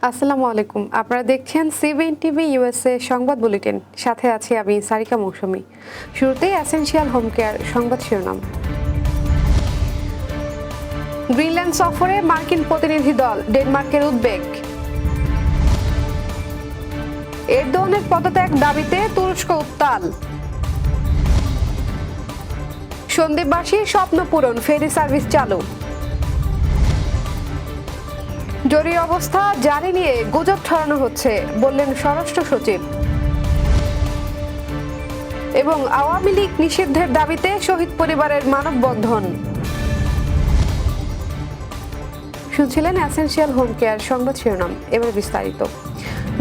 আসসালামু আলাইকুম। আপনারা দেখছেন সিবিএন টিভি ইউএসএ সংবাদ বুলেটিন। সাথে আছি আমি সারিকা মৌসুমী। শুরুতেই এসেনশিয়াল হোম কেয়ার সংবাদ শিরোনাম। গ্রিনল্যান্ড সফরে মার্কিন প্রতিনিধি দল, ডেনমার্কের উদ্বেগ। এরদোয়ানের পদত্যাগ দাবিতে তুরস্ক উত্তাল। সন্দ্বীপবাসীর স্বপ্ন পূরণ, ফেরি সার্ভিস চালু। জরুরি অবস্থা জারি নিয়ে গুজব ছড়ানো হচ্ছে, বললেন স্বরাষ্ট্র সচিব। এবং আওয়ামী লীগ নিষিদ্ধের দাবিতে শহীদ পরিবারের মানববন্ধন। শুনছিলেন এসেনশিয়াল হোম কেয়ার সংবাদ শিরোনাম। এবার বিস্তারিত।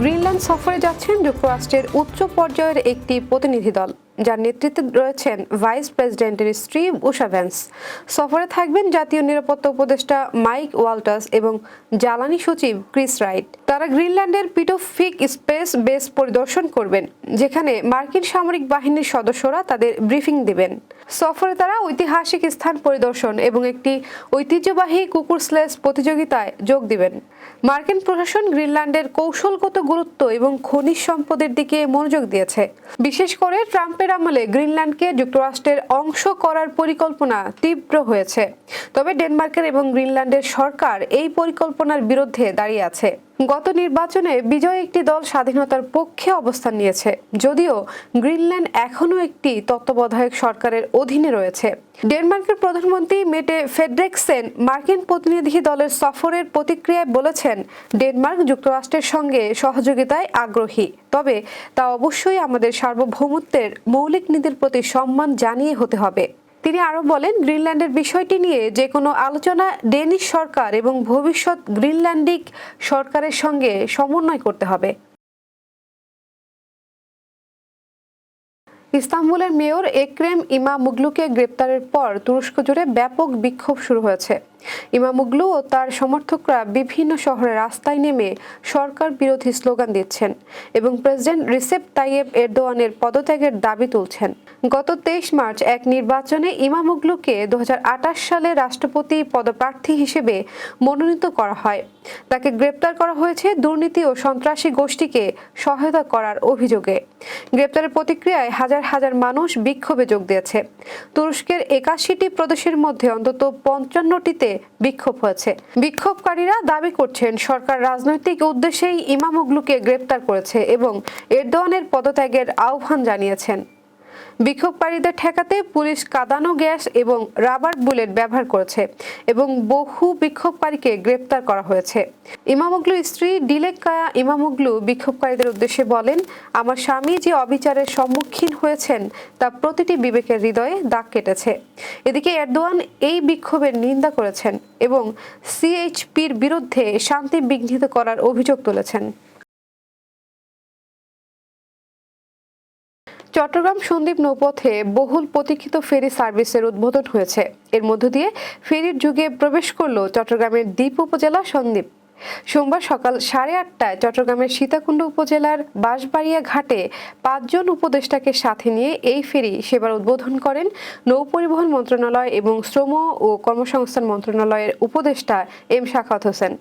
গ্রিনল্যান্ড সফরে যাচ্ছেন যুক্তরাষ্ট্রের উচ্চ পর্যায়ের একটি প্রতিনিধি দল, যার নেতৃত্বে রয়েছেন ভাইস প্রেসিডেন্টের স্ত্রী উষা ভ্যান্স। সফরে থাকবেন জাতীয় নিরাপত্তা উপদেষ্টা মাইক ওয়াল্টাস এবং জ্বালানি সচিব ক্রিস রাইট। তারা গ্রিনল্যান্ডের পিটোফিক স্পেস বেস পরিদর্শন করবেন, যেখানে মার্কিন সামরিক বাহিনীর সদস্যরা তাদের ব্রিফিং দেবেন। সফরে তারা ঐতিহাসিক স্থান পরিদর্শন এবং একটি ঐতিহ্যবাহী কুকুর স্লেজ প্রতিযোগিতায় যোগ দিবেন। মার্কিন প্রশাসন গ্রিনল্যান্ডের কৌশলগত গুরুত্ব এবং খনিজ সম্পদের দিকে মনোযোগ দিয়েছে। বিশেষ করে ট্রাম্পের আমলে গ্রিনল্যান্ডকে যুক্তরাষ্ট্রের অংশ করার পরিকল্পনা তীব্র হয়েছে। তবে ডেনমার্কের এবং গ্রিনল্যান্ডের সরকার এই পরিকল্পনার বিরুদ্ধে দাঁড়িয়ে আছে। গত নির্বাচনে বিজয়ী একটি দল স্বাধীনতার পক্ষে অবস্থান নিয়েছে, যদিও গ্রিনল্যান্ড এখনও একটি তত্ত্বাবধায়ক সরকারের অধীনে রয়েছে। ডেনমার্কের প্রধানমন্ত্রী মেটে ফ্রেডরিকসেন মার্কিন প্রতিনিধি দলের সফরের প্রতিক্রিয়ায় বলেছেন, ডেনমার্ক যুক্তরাষ্ট্রের সঙ্গে সহযোগিতায় আগ্রহী, তবে তা অবশ্যই আমাদের সার্বভৌমত্বের মৌলিক নীতির প্রতি সম্মান জানিয়ে হতে হবে। তিনি আরও বলেন, গ্রিনল্যান্ডের বিষয়টি নিয়ে যে কোনো আলোচনা ডেনিশ সরকার এবং ভবিষ্যৎ গ্রিনল্যান্ডিক সরকারের সঙ্গে সমন্বয় করতে হবে। ইস্তাম্বুলের মেয়র এক্রেম ইমামোগ্লুকে গ্রেপ্তারের পর তুরস্ক জুড়ে ব্যাপক বিক্ষোভ শুরু হয়েছে। ইমামোগ্লু ও তার সমর্থকরা বিভিন্ন শহরে রাস্তায় নেমে সরকার বিরোধী স্লোগান দিচ্ছেন এবং প্রেসিডেন্ট রিসেপ তাইয়েপ এরদোয়ানের পদত্যাগের দাবি তুলছেন। গত 23 মার্চ এক নির্বাচনে ইমামোগ্লুকে 2028 সালে রাষ্ট্রপতি পদপ্রার্থী হিসেবে মনোনীত করা হয়। তাকে গ্রেপ্তার করা হয়েছে দুর্নীতি ও সন্ত্রাসী গোষ্ঠীকে সহায়তা করার অভিযোগে। গ্রেপ্তারের প্রতিক্রিয়ায় হাজার হাজার মানুষ বিক্ষোভে যোগ দিয়েছে। তুরস্কের 81টি প্রদেশের মধ্যে অন্তত 55টিতে বিক্ষোভ হয়েছে। বিক্ষোভকারীরা দাবি করছেন, সরকার রাজনৈতিক উদ্দেশ্যেই ইমামোগ্লুকে গ্রেপ্তার করেছে এবং এরদোয়ানের পদত্যাগের আহ্বান জানিয়েছেন। বিক্ষোভকারীদের ঠেকাতে পুলিশ কাঁদানো গ্যাস এবং রাবার বুলেট ব্যবহার করেছে এবং বহু বিক্ষোভকারীকে গ্রেপ্তার করা হয়েছে। ইমামোগ্লুর স্ত্রী ডিলেক্কায়া ইমামোগ্লু বিক্ষোভকারীদের উদ্দেশ্যে বলেন, আমার স্বামী যে অবিচারের সম্মুখীন হয়েছেন তা প্রতিটি বিবেকের হৃদয়ে দাগ কেটেছে। এদিকে এরদোয়ান এই বিক্ষোভের নিন্দা করেছেন এবং সিএইচপির বিরুদ্ধে শান্তি বিঘ্নিত করার অভিযোগ তুলেছেন। চট্টগ্রাম সন্দ্বীপ নৌপথে বহুল প্রতীক্ষিত ফেরি সার্ভিসের উদ্বোধন হয়েছে। এর মধ্য দিয়ে ফেরির যুগে প্রবেশ করল চট্টগ্রামের দ্বীপ উপজেলা সন্দ্বীপ। সোমবার সকাল 8:30টায় চট্টগ্রামের সীতাকুণ্ড উপজেলার বাঁশবাড়িয়া ঘাটে 5 জন উপদেষ্টাকে সাথে নিয়ে এই ফেরি সেবার উদ্বোধন করেন নৌপরিবহন মন্ত্রণালয় এবং শ্রম ও কর্মসংস্থান মন্ত্রণালয়ের উপদেষ্টা এম শাখাওয়াত হোসেন।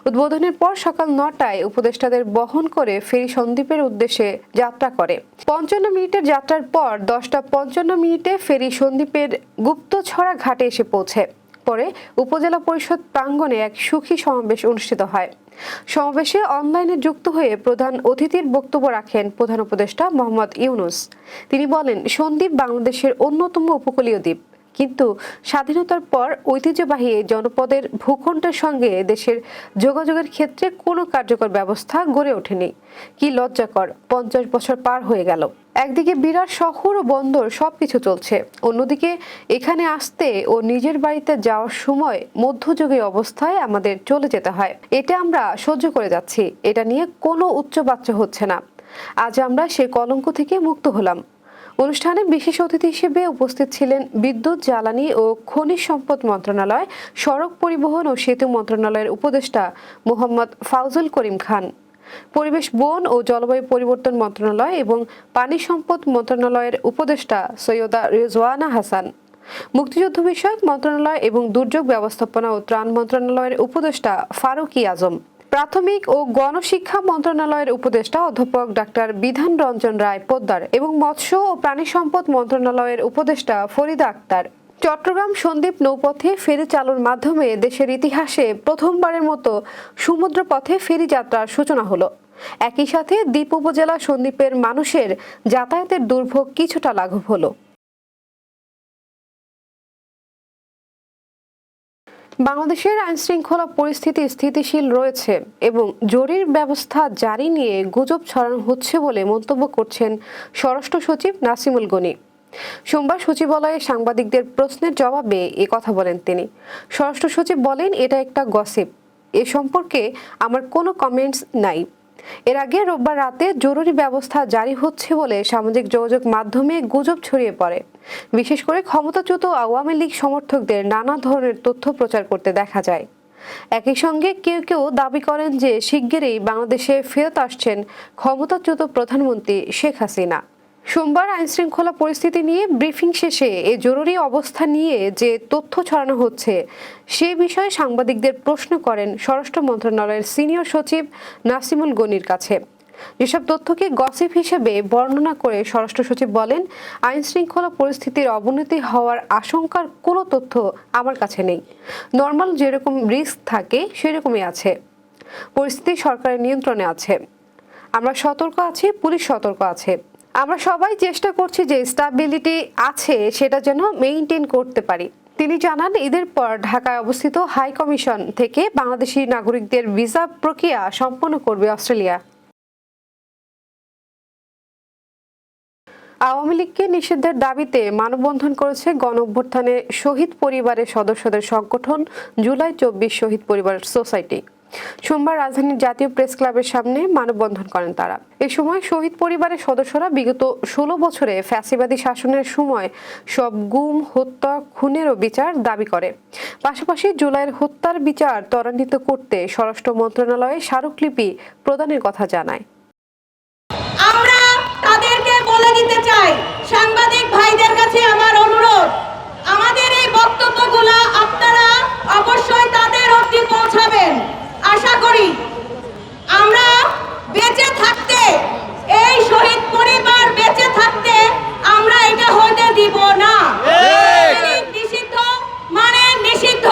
উদ্বোধনের পর সকাল 9টায় উপদেষ্টাদের বহন করে ফেরি সন্দ্বীপের উদ্দেশ্যে যাত্রা করে। 55 মিনিটের যাত্রার পর 10:55 ফেরি সন্দ্বীপের গুপ্তছড়া ঘাটে এসে পৌঁছে। পরে উপজেলা পরিষদ প্রাঙ্গণে এক সুখী সমাবেশ অনুষ্ঠিত হয়। সমাবেশে অনলাইনে যুক্ত হয়ে প্রধান অতিথির বক্তব্য রাখেন প্রধান উপদেষ্টা মোহাম্মদ ইউনুস। তিনি বলেন, সন্দ্বীপ বাংলাদেশের অন্যতম উপকূলীয় দ্বীপ, কিন্তু স্বাধীনতার পর ঐতিহ্যবাহী জনপদের ভূখণ্ডের সঙ্গে দেশের যোগাযোগের ক্ষেত্রে কোনো কার্যকর ব্যবস্থা গড়ে ওঠেনি। কি লজ্জাকর, 50 বছর পার হয়ে গেল। একদিকে বিরাট শহর ও বন্দর সবকিছু চলছে, অন্যদিকে এখানে আসতে ও নিজের বাড়িতে যাওয়ার সময় মধ্যযুগীয় অবস্থায় আমাদের চলে যেতে হয়। এটা আমরা সহ্য করে যাচ্ছি, এটা নিয়ে কোনো উচ্চবাচ্য হচ্ছে না। আজ আমরা সে কলঙ্ক থেকে মুক্ত হলাম। অনুষ্ঠানে বিশেষ অতিথি হিসেবে উপস্থিত ছিলেন বিদ্যুৎ, জ্বালানি ও খনিজ সম্পদ মন্ত্রণালয়, সড়ক পরিবহন ও সেতু মন্ত্রণালয়ের উপদেষ্টা মোহাম্মদ ফাউজুল করিম খান, পরিবেশ, বন ও জলবায়ু পরিবর্তন মন্ত্রণালয় এবং পানি সম্পদ মন্ত্রণালয়ের উপদেষ্টা সৈয়দা রিজওয়ানা হাসান, মুক্তিযুদ্ধ বিষয়ক মন্ত্রণালয় এবং দুর্যোগ ব্যবস্থাপনা ও ত্রাণ মন্ত্রণালয়ের উপদেষ্টা ফারুক আজম, প্রাথমিক ও গণশিক্ষা মন্ত্রণালয়ের উপদেষ্টা অধ্যাপক ডাক্তার বিধান রঞ্জন রায় পোদ্দার এবং মৎস্য ও প্রাণী সম্পদ মন্ত্রণালয়ের উপদেষ্টা ফরিদা আক্তার চট্টগ্রাম সন্দ্বীপ নৌপথে ফেরি চালুর মাধ্যমে দেশের ইতিহাসে প্রথমবারের মতো সমুদ্র পথে ফেরি যাত্রার সূচনা হলো। একই সাথে দ্বীপ উপজেলা সন্দ্বীপের মানুষের যাতায়াতের দুর্ভোগ কিছুটা লাঘব হলো। বাংলাদেশের আইনশৃঙ্খলা পরিস্থিতি স্থিতিশীল রয়েছে এবং জরুরি ব্যবস্থা জারি নিয়ে গুজব ছড়ানো হচ্ছে বলে মন্তব্য করছেন স্বরাষ্ট্র সচিব নাসিমুল গনি। সোমবার সচিবালয়ে সাংবাদিকদের প্রশ্নের জবাবে এ কথা বলেন তিনি। স্বরাষ্ট্র সচিব বলেন, এটা একটা গসিপ, এ সম্পর্কে আমার কোনো কমেন্টস নাই। এর আগে রোববার রাতে জরুরি ব্যবস্থা জারি হচ্ছে বলে সামাজিক যোগাযোগ মাধ্যমে গুজব ছড়িয়ে পড়ে। বিশেষ করে ক্ষমতাচ্যুত আওয়ামী লীগ সমর্থকদের নানা ধরনের তথ্য প্রচার করতে দেখা যায়। একই সঙ্গে কেউ কেউ দাবি করেন যে শিগগিরই বাংলাদেশে ফেরত আসছেন ক্ষমতাচ্যুত প্রধানমন্ত্রী শেখ হাসিনা। সোমবার আইনশৃঙ্খলা পরিস্থিতি নিয়ে ব্রিফিং শেষে এ জরুরি অবস্থা নিয়ে যে তথ্য ছড়ানো হচ্ছে সে বিষয়ে সাংবাদিকদের প্রশ্ন করেন স্বরাষ্ট্র মন্ত্রণালয়ের সিনিয়র সচিব নাসিমুল গনির কাছে। যেসব তথ্যকে গসিপ হিসেবে বর্ণনা করে স্বরাষ্ট্র সচিব বলেন, আইনশৃঙ্খলা পরিস্থিতির অবনতি হওয়ার আশঙ্কার কোনো তথ্য আমার কাছে নেই। নর্মাল যেরকম রিস্ক থাকে সেরকমই আছে। পরিস্থিতি সরকারের নিয়ন্ত্রণে আছে। আমরা সতর্ক আছি, পুলিশ সতর্ক আছে। আমরা সবাই চেষ্টা করছি যে স্টেবিলিটি আছে সেটা যেন মেইনটেইন করতে পারি। তিনি জানান, ঈদের পর ঢাকায় অবস্থিত হাই কমিশন থেকে বাংলাদেশি নাগরিকদের ভিসা প্রক্রিয়া সম্পন্ন করবে অস্ট্রেলিয়া। আওয়ামী লীগকে নিষিদ্ধের দাবিতে মানববন্ধন করেছে গণঅভ্যুত্থানে শহীদ পরিবারের সদস্যদের সংগঠন জুলাই 24 শহীদ পরিবার সোসাইটি। সোমবার রাজধানীর জাতীয় প্রেস ক্লাবের সামনে মানববন্ধন করেন তারা। এ সময় শহীদ পরিবারের সদস্যরা বিগত 16 বছরে ফ্যাসিবাদী শাসনের সময় সব গুম, হত্যা, খুনেরও বিচার দাবি করে। পাশাপাশি জুলাইয়ের হত্যার বিচার ত্বরান্বিত করতে স্বরাষ্ট্র মন্ত্রণালয়ে স্মারকলিপি প্রদানের কথা জানায়। আমরা তাদেরকে বলে দিতে চাই, সাংবাদিক ভাইদের কাছে আমার অনুরোধ, আমাদের এই বক্তব্যগুলো আপনারা অবশ্যই তাদের অবধি পৌঁছাবেন। আশা করি আমরা বেঁচে থাকতে, এই শহীদ পরিবার বেঁচে থাকতে আমরা এটা হতে দিব না। নিষিদ্ধ মানে নিষিদ্ধ।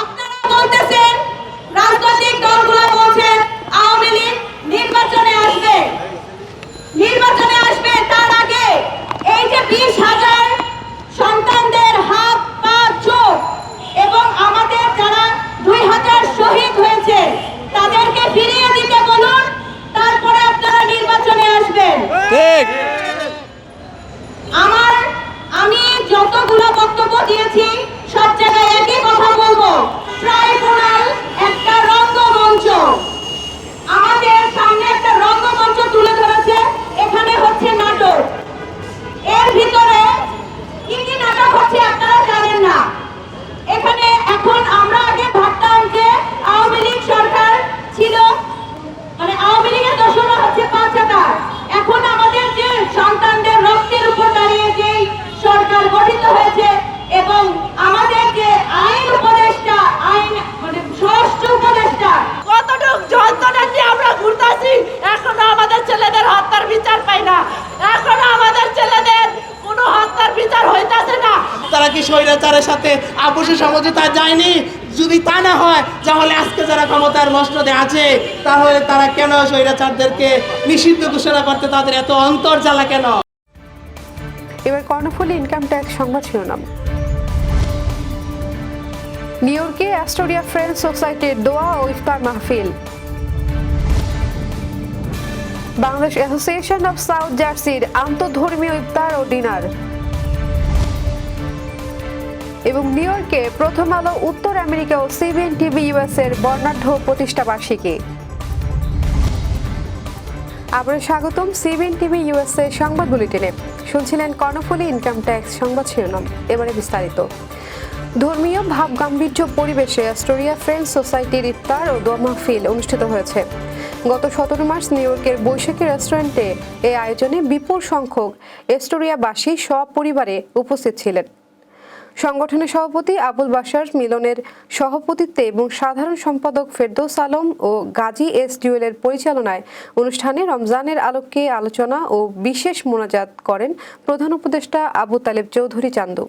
আপনারা বলতেছেন, রাজনৈতিক দলগুলো বলছেন আওয়ামী লীগ নির্বাচনে আসবে, তার আগে এই যে 20,000 সন্তানদের হাত, পা, চোখ এবং আমাদের যারা 2,000 শহীদ হয়েছে তাদেরকে ফিরিয়ে দিতে বলুন, তারপরে আপনারা নির্বাচনে আসবেন। আমি যতগুলো বক্তব্য দিয়েছি সব জায়গায় একই কথা বলবো, ট্রাইব্যুনাল একটা রঙ্গমঞ্চ, আমাদের সামনে একটা রঙ্গমঞ্চ তুলে ধরেছে। এখানে হচ্ছে নাটক, এর ভিতরে কি কি নাটক হচ্ছে আপনারা জানেন না। এখানে এখন আমরা আগে ভাবতাম যে আওয়ামী লীগ সরকার ছিল, মানে আওয়ামী লীগের দোষরা হচ্ছে 5,000। এখন আমাদের যে সন্তানদের রক্তের উপর দাঁড়িয়ে যে সরকার গঠিত হয়েছে এবং আমাদের যে আইন উপদেষ্টা, মানে স্বরাষ্ট্র উপদেষ্টা, কতটুকু যন্ত্রণা নিয়ে আমরা ঘুরতেছি, এখনো আমাদের ছেলেদের হত্যার বিচার পাই না, এখনো আমাদের ছেলেদের কোনো হত্যার বিচার হইতাছে না। তারা কি স্বৈরাচারের সাথে আপোষে সমঝোতা যায়নি? যদি তা না হয় তাহলে আজকে যারা ক্ষমতার মসনদে আছে তাহলে তারা কেন স্বৈরাচারদেরকে নিষিদ্ধ ঘোষণা করতে তাদের এত অন্তর্জালা কেন? এবার কর্ণফুলী ইনকাম ট্যাক্স সংবাদ শিরোনাম। নিউ ইয়র্কে অ্যাস্টোরিয়া ফ্রেন্ডস সোসাইটির দোয়া ও ইফতার মাহফিল। বাংলাদেশ অ্যাসোসিয়েশন অফ সাউথ জার্সির আন্তঃধর্মীয় ইফতার ও ডিনার। এবং নিউ ইয়র্কে প্রথম আলো উত্তর আমেরিকা ও সিবিএন টিভি ইউএস এর বর্ণাঢ্য প্রতিষ্ঠা বার্ষিকী। আবার স্বাগতম সিবিএন টিভি ইউএস এর সংবাদ বুলেটিনে। শুনছিলেন কর্ণফুলী ইনকাম ট্যাক্স সংবাদ শিরোনাম। এবারে বিস্তারিত। ধর্মীয় ভাবগাম্ভীর্য পরিবেশে অ্যাস্টোরিয়া ফ্রেন্ডস সোসাইটির ইফতার ও দোয়া মাহফিল অনুষ্ঠিত হয়েছে। গত 17 মার্চ নিউ ইয়র্কের বৈশাখী রেস্টুরেন্টে এই আয়োজনে বিপুল সংখ্যক অ্যাস্টোরিয়াবাসী সপরিবারে উপস্থিত ছিলেন। সংগঠনের সভাপতি আবুল বাশার মিলনের সভাপতিত্বে এবং সাধারণ সম্পাদক ফেরদৌস আলম ও গাজী এস জুয়েলের পরিচালনায় অনুষ্ঠানে রমজানের আলোকে আলোচনা ও বিশেষ মোনাজাত করেন প্রধান উপদেষ্টা আবু তালেব চৌধুরী চান্দু।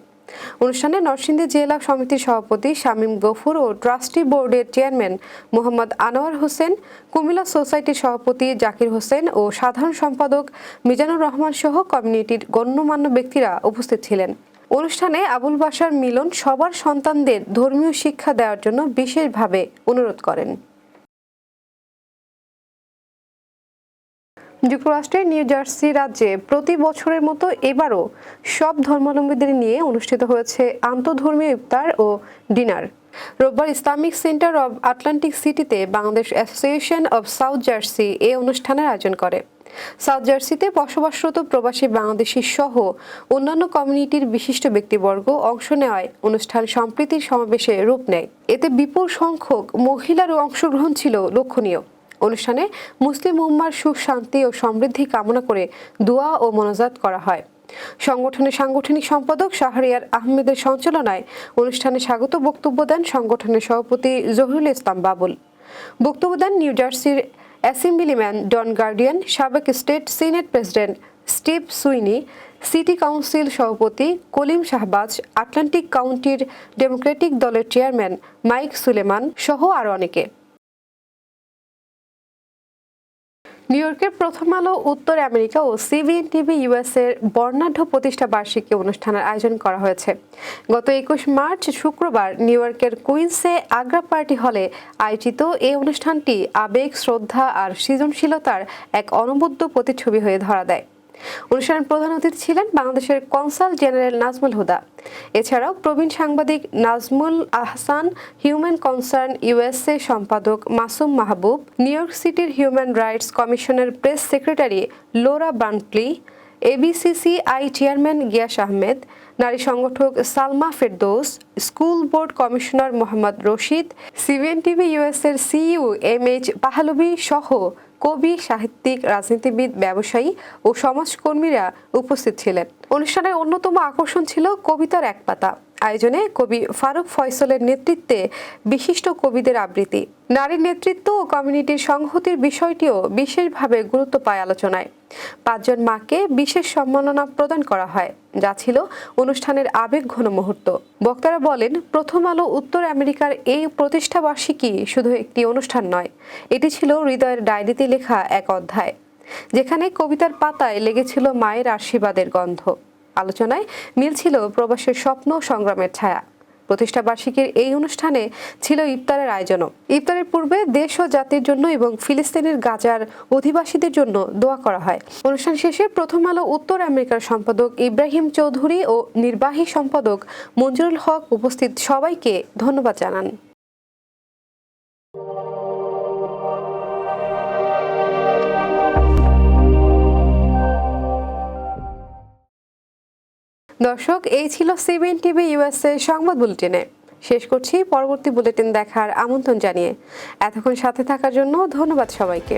অনুষ্ঠানে নরসিংদী জেলা সমিতির সভাপতি শামীম গফুর ও ট্রাস্টি বোর্ডের চেয়ারম্যান মোহাম্মদ আনোয়ার হোসেন, কুমিল্লা সোসাইটির সভাপতি জাকির হোসেন ও সাধারণ সম্পাদক মিজানুর রহমান সহ কমিউনিটির গণ্যমান্য ব্যক্তিরা উপস্থিত ছিলেন। অনুষ্ঠানে আবুল বাশার মিলন সবার সন্তানদের ধর্মীয় শিক্ষা দেওয়ার জন্য বিশেষভাবে অনুরোধ করেন। যুক্তরাষ্ট্রের নিউ জার্সি রাজ্যে প্রতি বছরের মতো এবারও সব ধর্মাবলম্বীদের নিয়ে অনুষ্ঠিত হয়েছে আন্তঃধর্মীয় ইফতার ও ডিনার। রোববার ইসলামিক সেন্টার অব আটলান্টিক সিটিতে Bangladesh association of south jersey এই অনুষ্ঠানের আয়োজন করে। সাউথ জার্সিতে বসবাসরত প্রবাসী বাংলাদেশি সহ অন্যান্য কমিউনিটির বিশিষ্ট ব্যক্তিবর্গ অংশ নেওয়ায় অনুষ্ঠান সম্প্রীতির সমাবেশে রূপ নেয়। এতে বিপুল সংখ্যক মহিলার অংশগ্রহণ ছিল লক্ষণীয়। অনুষ্ঠানে মুসলিম উম্মার সুখ, শান্তি ও সমৃদ্ধি কামনা করে দোয়া ও মোনাজাত করা হয়। সংগঠনের সাংগঠনিক সম্পাদক শাহরিয়ার আহমেদের সঞ্চালনায় অনুষ্ঠানে স্বাগত বক্তব্য দেন সংগঠনের সভাপতি জহিরুল ইসলাম বাবুল। বক্তব্য দেন নিউ জার্সির অ্যাসেম্বলিম্যান ডন গার্ডিয়ান, সাবেক state senate president Steve সুইনি, city council সভাপতি কলিম শাহবাজ, আটলান্টিক কাউন্টির ডেমোক্রেটিক দলের চেয়ারম্যান মাইক সুলেমান সহ আরও অনেকে। নিউ ইয়র্কের প্রথম আলো উত্তর আমেরিকা ও সিবিএন টিভি ইউএস এর বর্ণাঢ্য প্রতিষ্ঠা বার্ষিকী অনুষ্ঠানের আয়োজন করা হয়েছে। গত 21 মার্চ শুক্রবার নিউ ইয়র্কের কুইন্সে আগ্রা পার্টি হলে আয়োজিত এই অনুষ্ঠানটি আবেগ, শ্রদ্ধা আর সৃজনশীলতার এক অনবদ্য প্রতিচ্ছবি হয়ে ধরা দেয়। অনুষ্ঠানের প্রধান অতিথি ছিলেন বাংলাদেশের কনসাল জেনারেল নাজমুল হুদা। এছাড়াও প্রবীণ সাংবাদিক Nazmul Ahsan, human concern USA সম্পাদক মাসুম মাহবুব, নিউ ইয়র্ক সিটির হিউম্যান রাইটস কমিশনের press secretary Laura Brantley, ABCCI chairman Gias Ahmed, নারী সংগঠক Salma Ferdous, school board commissioner Mohammad Rashid, CBN TV US এর সিইও এমএইচ পাহলভি সহ কবি, সাহিত্যিক, রাজনীতিবিদ, ব্যবসায়ী ও সমাজকর্মীরা উপস্থিত ছিলেন। অনুষ্ঠানের অন্যতম আকর্ষণ ছিল কবিতার এক পাতা। আয়োজনে কবি ফারুক ফয়সলের নেতৃত্বে বিশিষ্ট কবিদের আবৃত্তি। নারীর নেতৃত্ব ও কমিউনিটির সংহতির বিষয়টিও বিশেষভাবে গুরুত্ব পায় আলোচনায়। 5 জন মাকে বিশেষ সম্মাননা প্রদান করা হয়, যা ছিল অনুষ্ঠানের আবেগঘন মুহূর্ত। বক্তারা বলেন, প্রথম আলো উত্তর আমেরিকার এই প্রতিষ্ঠা বার্ষিকী শুধু একটি অনুষ্ঠান নয়, এটি ছিল হৃদয়ের ডায়েরিতে লেখা এক অধ্যায়, যেখানে কবিতার পাতায় লেগেছিল মায়ের আশীর্বাদের গন্ধ। আলোচনায় মিলছিল প্রবাসের স্বপ্ন, সংগ্রামের ছায়া। প্রতিষ্ঠা বার্ষিকীর এই অনুষ্ঠানে ছিল ইফতারের আয়োজনও। ইফতারের পূর্বে দেশ ও জাতির জন্য এবং ফিলিস্তিনের গাজার অধিবাসীদের জন্য দোয়া করা হয়। অনুষ্ঠান শেষে প্রথম আলো উত্তর আমেরিকার সম্পাদক ইব্রাহিম চৌধুরী ও নির্বাহী সম্পাদক মঞ্জুরুল হক উপস্থিত সবাইকে ধন্যবাদ জানান। দর্শক, এই ছিল সিবিএন টিভি ইউএসএ সংবাদ বুলেটিনে। শেষ করছি, পরবর্তী বুলেটিন দেখার আমন্ত্রণ জানিয়ে। এতক্ষণ সাথে থাকার জন্য ধন্যবাদ সবাইকে।